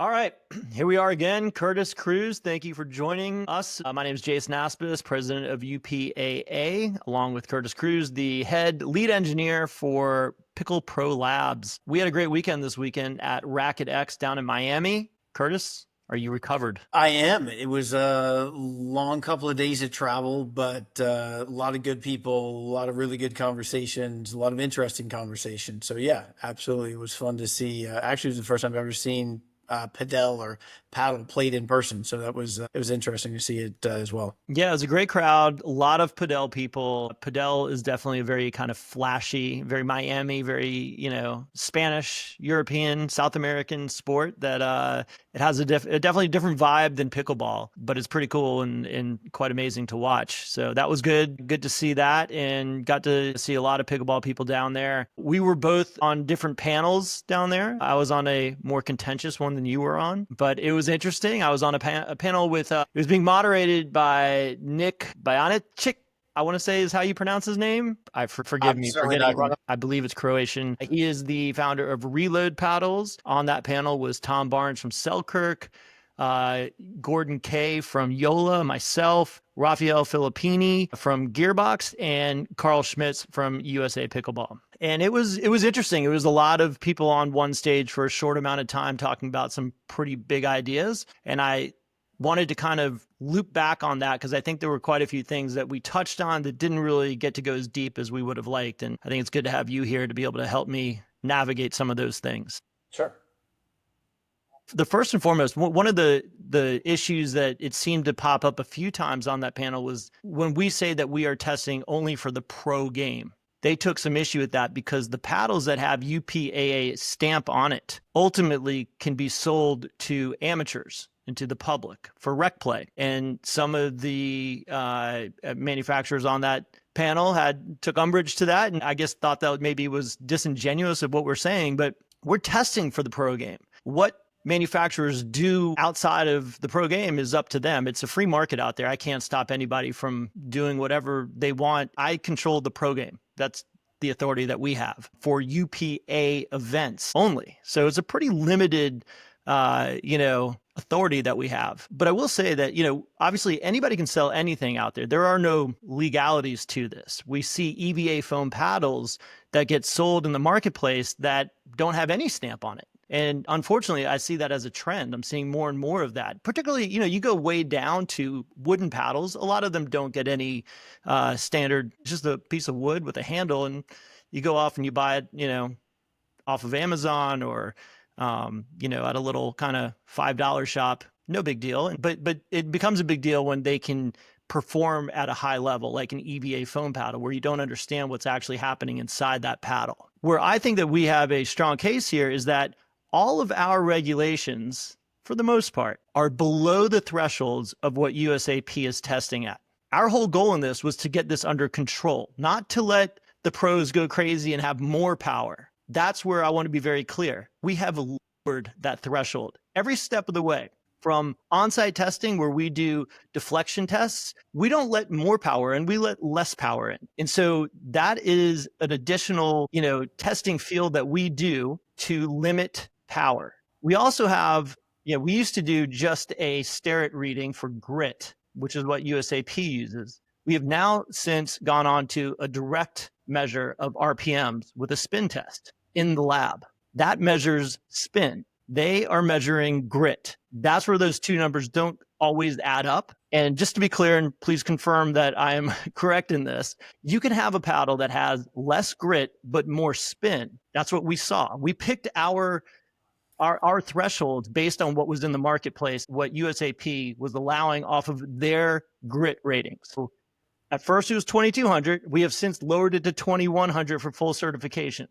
All right, here we are again. Curtis, Cruz, thank you for joining us. My name is Jason Aspis, president of UPA-A, along with Curtis Cruz, the lead engineer for Pickle Pro Labs. We had a great weekend this weekend at Racket X down in Miami. Curtis, are you recovered? I am. It was a long couple of days of travel, but a lot of good people, a lot of really good conversations, a lot of interesting conversations. So yeah, absolutely. It was fun to see. Actually, it was the first time I've ever seen padel or paddle played in person. So that was it was interesting to see it as well. Yeah, it was a great crowd. A lot of Padel people. Padel is definitely a very kind of flashy, very Miami, very, Spanish, European, South American sport that it has a definitely different vibe than pickleball, but it's pretty cool and quite amazing to watch. So that was good. Good to see that and got to see a lot of pickleball people down there. We were both on different panels down there. I was on a more contentious one than you were on, but it was interesting. I was on a panel with, it was being moderated by Nick Bajanic, I want to say is how you pronounce his name. Forgive I'm me certainly for not getting it going wrong. I believe it's Croatian. He is the founder of Reload Paddles. On that panel was Tom Barnes from Selkirk, Gordon Kay from Yola, myself, Rafael Filippini from Gearbox, and Carl Schmitz from USA Pickleball. And it was interesting. It was a lot of people on one stage for a short amount of time talking about some pretty big ideas. And I wanted to kind of loop back on that because I think there were quite a few things that we touched on that didn't really get to go as deep as we would have liked. And I think it's good to have you here to be able to help me navigate some of those things. Sure. The first and foremost, one of the issues that it seemed to pop up a few times on that panel was when we say that we are testing only for the pro game. They took some issue with that because the paddles that have UPA-A stamp on it ultimately can be sold to amateurs and to the public for rec play. And some of the manufacturers on that panel took umbrage to that, and I guess thought that maybe was disingenuous of what we're saying, but we're testing for the pro game. What manufacturers do outside of the pro game is up to them. It's a free market out there. I can't stop anybody from doing whatever they want. I control the pro game. That's the authority that we have for UPA events only. So it's a pretty limited, authority that we have. But I will say that, obviously anybody can sell anything out there. There are no legalities to this. We see EVA foam paddles that get sold in the marketplace that don't have any stamp on it. And unfortunately, I see that as a trend. I'm seeing more and more of that. Particularly, you go way down to wooden paddles. A lot of them don't get any standard, just a piece of wood with a handle. And you go off and you buy it, off of Amazon or, at a little kind of $5 shop. No big deal. But it becomes a big deal when they can perform at a high level, like an EVA foam paddle, where you don't understand what's actually happening inside that paddle. Where I think that we have a strong case here is that all of our regulations, for the most part, are below the thresholds of what USAP is testing at. Our whole goal in this was to get this under control, not to let the pros go crazy and have more power. That's where I want to be very clear. We have lowered that threshold every step of the way. From on-site testing, where we do deflection tests, we don't let more power in, we let less power in. And so that is an additional, testing field that we do to limit power. We also have, we used to do just a Starrett reading for grit, which is what USAP uses. We have now since gone on to a direct measure of RPMs with a spin test in the lab. That measures spin. They are measuring grit. That's where those two numbers don't always add up. And just to be clear, and please confirm that I am correct in this, you can have a paddle that has less grit, but more spin. That's what we saw. We picked our thresholds based on what was in the marketplace, what USAP was allowing off of their grit ratings. So at first it was 2,200. We have since lowered it to 2,100 for full certification.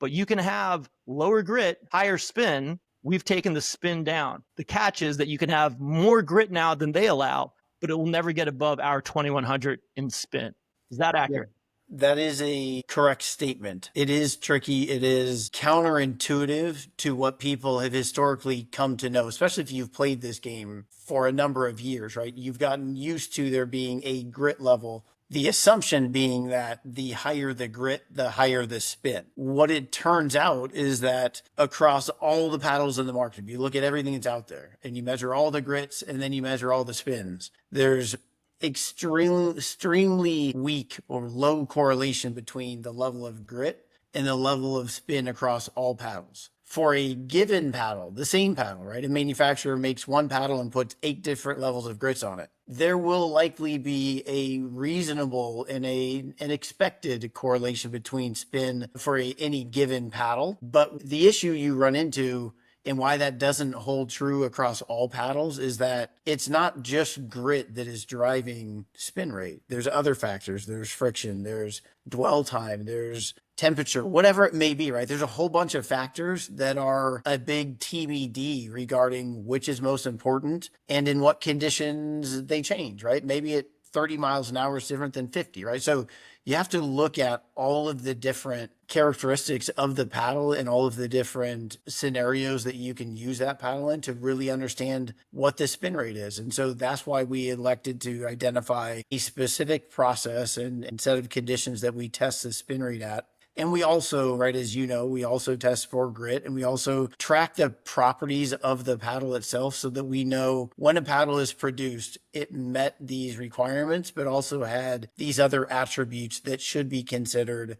But you can have lower grit, higher spin. We've taken the spin down. The catch is that you can have more grit now than they allow, but it will never get above our 2,100 in spin. Is that accurate? That is a correct statement. It is tricky. It is counterintuitive to what people have historically come to know, especially if you've played this game for a number of years, right? You've gotten used to there being a grit level The assumption being that the higher the grit, the higher the spin. What it turns out is that across all the paddles in the market, if you look at everything that's out there and you measure all the grits and then you measure all the spins, there's extremely weak or low correlation between the level of grit and the level of spin across all paddles. For a given paddle, the same paddle, right? A manufacturer makes one paddle and puts 8 different levels of grits on it. There will likely be a reasonable and an expected correlation between spin for any given paddle. But the issue you run into and why that doesn't hold true across all paddles is that it's not just grit that is driving spin rate. There's other factors. There's friction, there's dwell time, there's temperature, whatever it may be, right? There's a whole bunch of factors that are a big TBD regarding which is most important and in what conditions they change, right? Maybe at 30 miles an hour is different than 50, right? So you have to look at all of the different characteristics of the paddle and all of the different scenarios that you can use that paddle in to really understand what the spin rate is. And so that's why we elected to identify a specific process and set of conditions that we test the spin rate at. And we also, right, as you know, we also test for grit and we also track the properties of the paddle itself so that we know when a paddle is produced, it met these requirements, but also had these other attributes that should be considered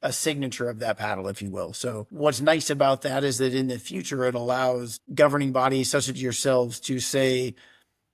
a signature of that paddle, if you will. So what's nice about that is that in the future, it allows governing bodies such as yourselves to say,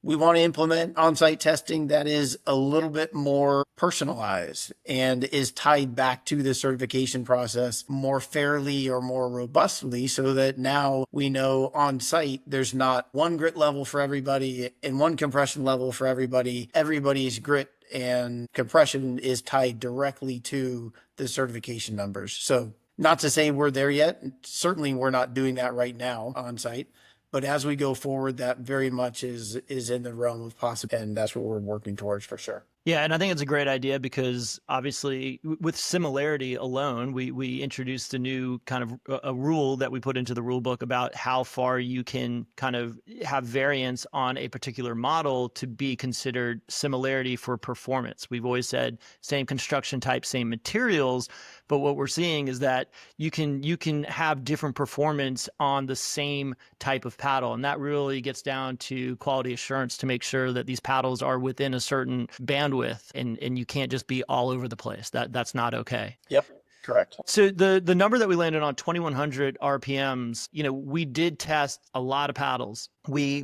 we want to implement on-site testing that is a little bit more personalized and is tied back to the certification process more fairly or more robustly so that now we know on-site there's not one grit level for everybody and one compression level for everybody. Everybody's grit and compression is tied directly to the certification numbers. So not to say we're there yet. Certainly we're not doing that right now on-site. But as we go forward, that very much is in the realm of possible, and that's what we're working towards for sure. Yeah, and I think it's a great idea because obviously with similarity alone, we introduced a new kind of a rule that we put into the rule book about how far you can kind of have variance on a particular model to be considered similarity for performance. We've always said same construction type, same materials, but what we're seeing is that you can have different performance on the same type of paddle, and that really gets down to quality assurance to make sure that these paddles are within a certain bandwidth, and you can't just be all over the place. That's not okay. Yep. Correct. So the number that we landed on, 2100 RPMs, we did test a lot of paddles. We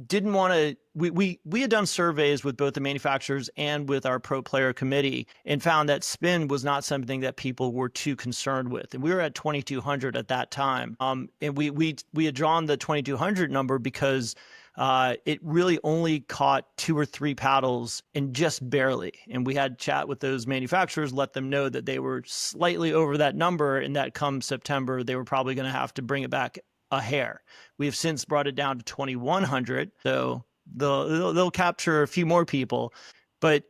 didn't want to. We had done surveys with both the manufacturers and with our pro player committee and found that spin was not something that people were too concerned with. And we were at 2200 at that time. And we had drawn the 2200 number because it really only caught 2 or 3 paddles and just barely. And we had chat with those manufacturers, let them know that they were slightly over that number and that come September, they were probably going to have to bring it back a hair. We have since brought it down to 2100. So they'll capture a few more people. But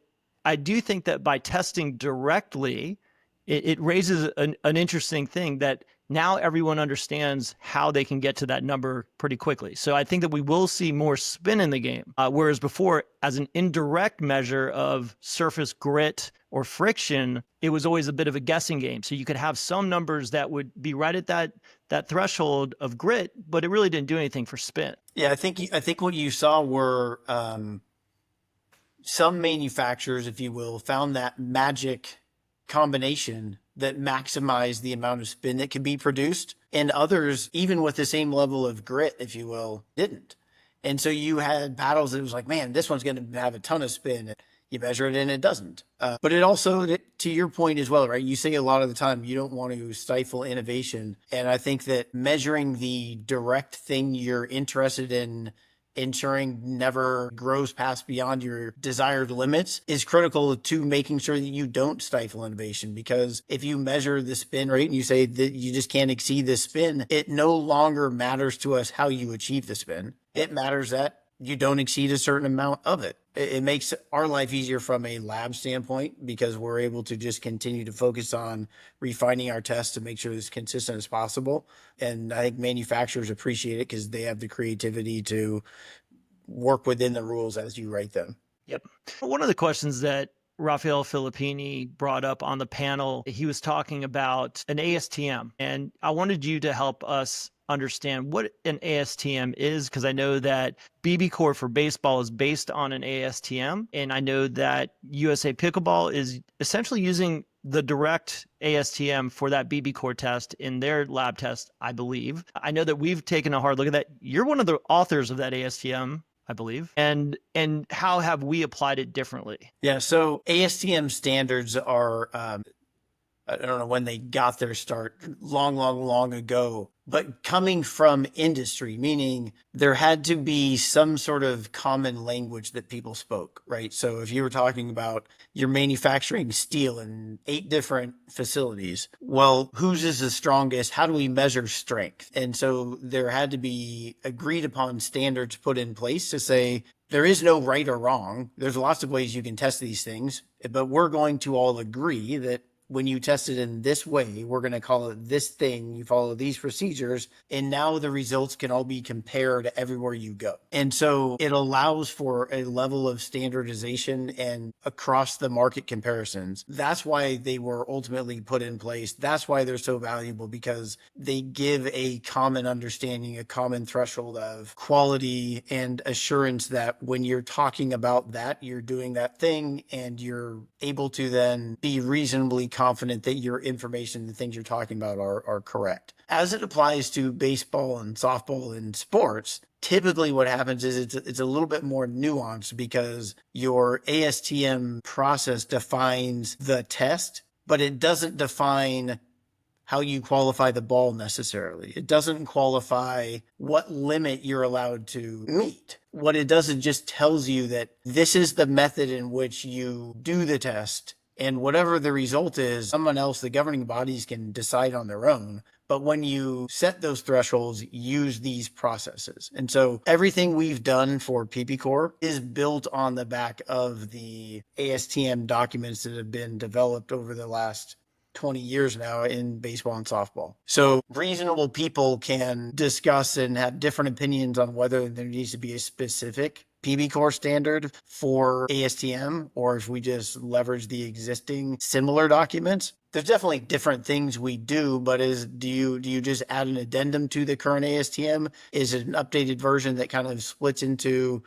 I do think that by testing directly, it raises an interesting thing that now everyone understands how they can get to that number pretty quickly. So I think that we will see more spin in the game, whereas before, as an indirect measure of surface grit or friction, it was always a bit of a guessing game. So you could have some numbers that would be right at that threshold of grit, but it really didn't do anything for spin. Yeah, I think what you saw were some manufacturers, if you will, found that magic combination that maximized the amount of spin that could be produced, and others, even with the same level of grit, if you will, didn't. And so you had paddles that was like, man, this one's going to have a ton of spin. You measure it and it doesn't. But it also, to your point as well, right? You say a lot of the time you don't want to stifle innovation. And I think that measuring the direct thing you're interested in ensuring never grows past beyond your desired limits is critical to making sure that you don't stifle innovation. Because if you measure the spin rate and you say that you just can't exceed the spin, it no longer matters to us how you achieve the spin. It matters that you don't exceed a certain amount of it. It makes our life easier from a lab standpoint because we're able to just continue to focus on refining our tests to make sure it's consistent as possible. And I think manufacturers appreciate it because they have the creativity to work within the rules as you write them. Yep. One of the questions that Rafael Filippini brought up on the panel. He was talking about an ASTM, and I wanted you to help us understand what an ASTM is, because I know that BB Core for baseball is based on an ASTM, and I know that USA Pickleball is essentially using the direct ASTM for that BB Core test in their lab test, I believe. I know that we've taken a hard look at that. You're one of the authors of that ASTM, I believe. And how have we applied it differently? Yeah, so ASTM standards are I don't know when they got their start, long, long, long ago, but coming from industry, meaning there had to be some sort of common language that people spoke, right? So if you were talking about you're manufacturing steel in 8 different facilities, well, whose is the strongest? How do we measure strength? And so there had to be agreed upon standards put in place to say, there is no right or wrong. There's lots of ways you can test these things, but we're going to all agree that when you test it in this way, we're going to call it this thing. You follow these procedures, and now the results can all be compared everywhere you go. And so it allows for a level of standardization and across the market comparisons. That's why they were ultimately put in place. That's why they're so valuable, because they give a common understanding, a common threshold of quality and assurance that when you're talking about that, you're doing that thing, and you're able to then be reasonably confident that your information, the things you're talking about are correct. As it applies to baseball and softball and sports, typically what happens is it's a little bit more nuanced, because your ASTM process defines the test, but it doesn't define how you qualify the ball necessarily. It doesn't qualify what limit you're allowed to meet. What it does, it just tells you that this is the method in which you do the test, and whatever the result is, someone else, the governing bodies, can decide on their own. But when you set those thresholds, use these processes. And so everything we've done for PP Core is built on the back of the ASTM documents that have been developed over the last 20 years now in baseball and softball. So reasonable people can discuss and have different opinions on whether there needs to be a specific PB Core standard for ASTM, or if we just leverage the existing similar documents. There's definitely different things we do, but do you just add an addendum to the current ASTM? Is it an updated version that kind of splits into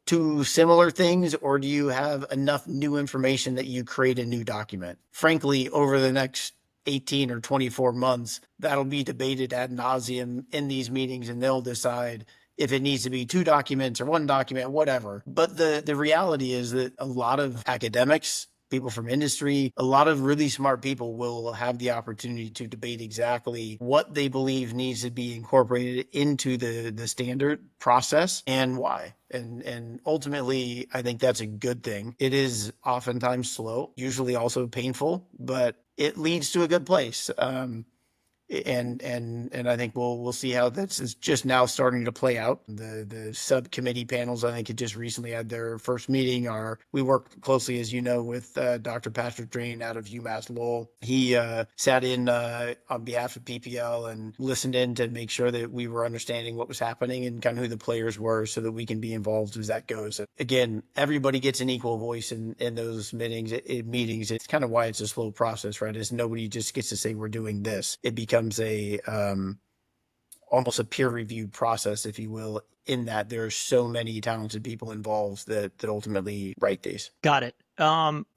two similar things, or do you have enough new information that you create a new document? Frankly, over the next 18 or 24 months, that'll be debated ad nauseum in these meetings, and they'll decide if it needs to be 2 documents or 1 document, whatever. But the reality is that a lot of academics, people from industry, a lot of really smart people will have the opportunity to debate exactly what they believe needs to be incorporated into the standard process and why. And ultimately, I think that's a good thing. It is oftentimes slow, usually also painful, but it leads to a good place. And I think we'll see how this is just now starting to play out. The subcommittee panels, I think, had just recently had their first meeting. We work closely, as you know, with Dr. Patrick Drain out of UMass Lowell. He sat in on behalf of PPL and listened in to make sure that we were understanding what was happening and kind of who the players were, so that we can be involved as that goes. Again, everybody gets an equal voice in those meetings. It's kind of why it's a slow process, right? Is nobody just gets to say we're doing this. It becomes a almost a peer-reviewed process, if you will, in that there are so many talented people involved that ultimately write these. Got it.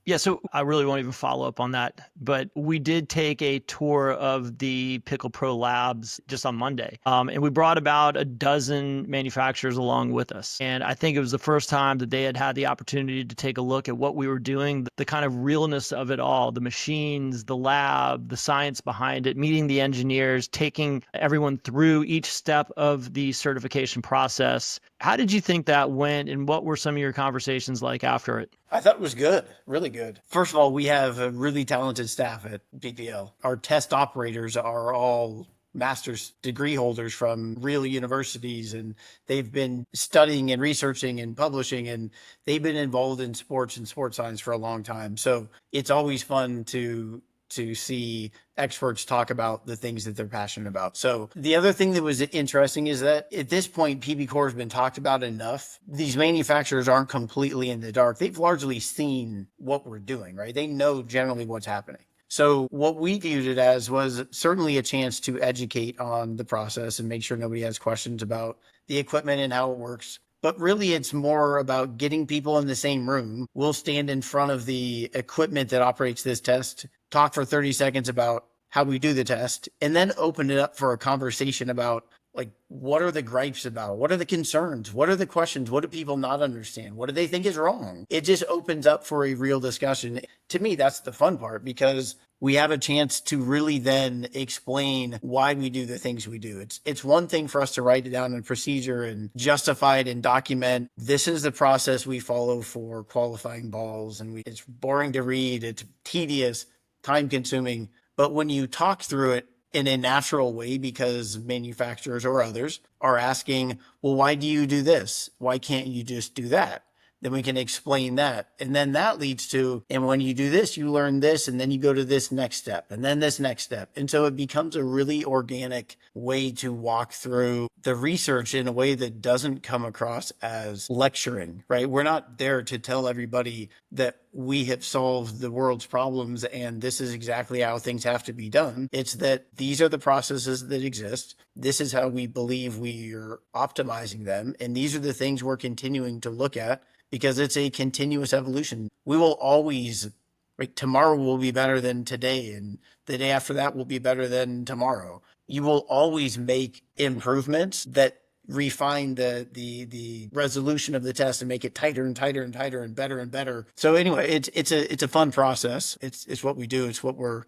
Yeah, so I really won't even follow up on that, but we did take a tour of the Pickle Pro Labs just on Monday, and we brought about a dozen manufacturers along with us. And I think it was the first time that they had the opportunity to take a look at what we were doing, the kind of realness of it all, the machines, the lab, the science behind it, meeting the engineers, taking everyone through each step of the certification process. How did you think that went, and what were some of your conversations like after it? I thought it was good, really good. First of all, we have a really talented staff at PPL. Our test operators are all master's degree holders from real universities, and they've been studying and researching and publishing, and they've been involved in sports and sports science for a long time. So it's always fun to to see experts talk about the things that they're passionate about. So the other thing that was interesting is that at this point, PB Core has been talked about enough. These manufacturers aren't completely in the dark. They've largely seen what we're doing, right? They know generally what's happening. So what we viewed it as was certainly a chance to educate on the process and make sure nobody has questions about the equipment and how it works. But really, it's more about getting people in the same room. We'll stand in front of the equipment that operates this test, talk for 30 seconds about how we do the test, and then open it up for a conversation about, like, what are the gripes about? What are the concerns? What are the questions? What do people not understand? What do they think is wrong? It just opens up for a real discussion. To me, that's the fun part, because we have a chance to really then explain why we do the things we do. It's one thing for us to write it down in procedure and justify it and document. This is the process we follow for qualifying balls, and it's boring to read, it's tedious, time consuming. But when you talk through it in a natural way, because manufacturers or others are asking, well, why do you do this? Why can't you just do that? Then we can explain that. And then that leads to, and when you do this, you learn this, and then you go to this next step, and then this next step. And so it becomes a really organic way to walk through the research in a way that doesn't come across as lecturing, right? We're not there to tell everybody that we have solved the world's problems and this is exactly how things have to be done. It's that these are the processes that exist. This is how we believe we are optimizing them. And these are the things we're continuing to look at, because it's a continuous evolution. We will always, like, tomorrow will be better than today, and the day after that will be better than tomorrow. You will always make improvements that refine the resolution of the test and make it tighter and tighter and tighter and better. So anyway, it's a fun process. It's what we do. It's what we're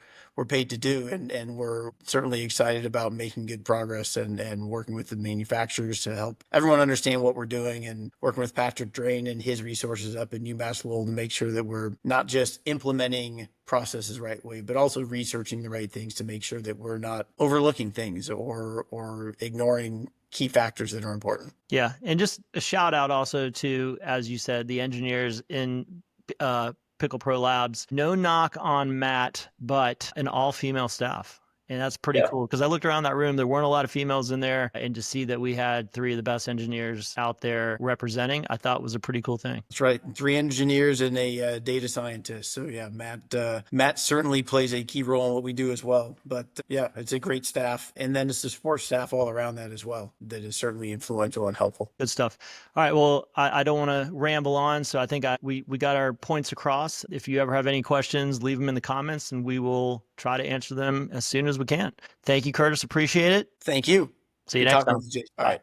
paid to do, and we're certainly excited about making good progress and working with the manufacturers to help everyone understand what we're doing, and working with Patrick Drain and his resources up in UMass Lowell to make sure that we're not just implementing processes the right way, but also researching the right things to make sure that we're not overlooking things or ignoring key factors that are important. Yeah. And just a shout out also to, as you said, the engineers in Pickle Pro Labs. No knock on Matt, but an all-female staff. And that's pretty Yeah. cool, because I looked around that room, there weren't a lot of females in there, and to see that we had three of the best engineers out there representing, I thought was a pretty cool thing. That's right. 3 engineers and a data scientist. So yeah, Matt certainly plays a key role in what we do as well. But yeah, it's a great staff. And then it's the support staff all around that as well that is certainly influential and helpful. Good stuff. All right. Well, I don't want to ramble on, so I think we got our points across. If you ever have any questions, leave them in the comments, and we will try to answer them as soon as we can. Thank you, Curtis. Appreciate it. Thank you. See you Good next talking time. with you, Jay. All right.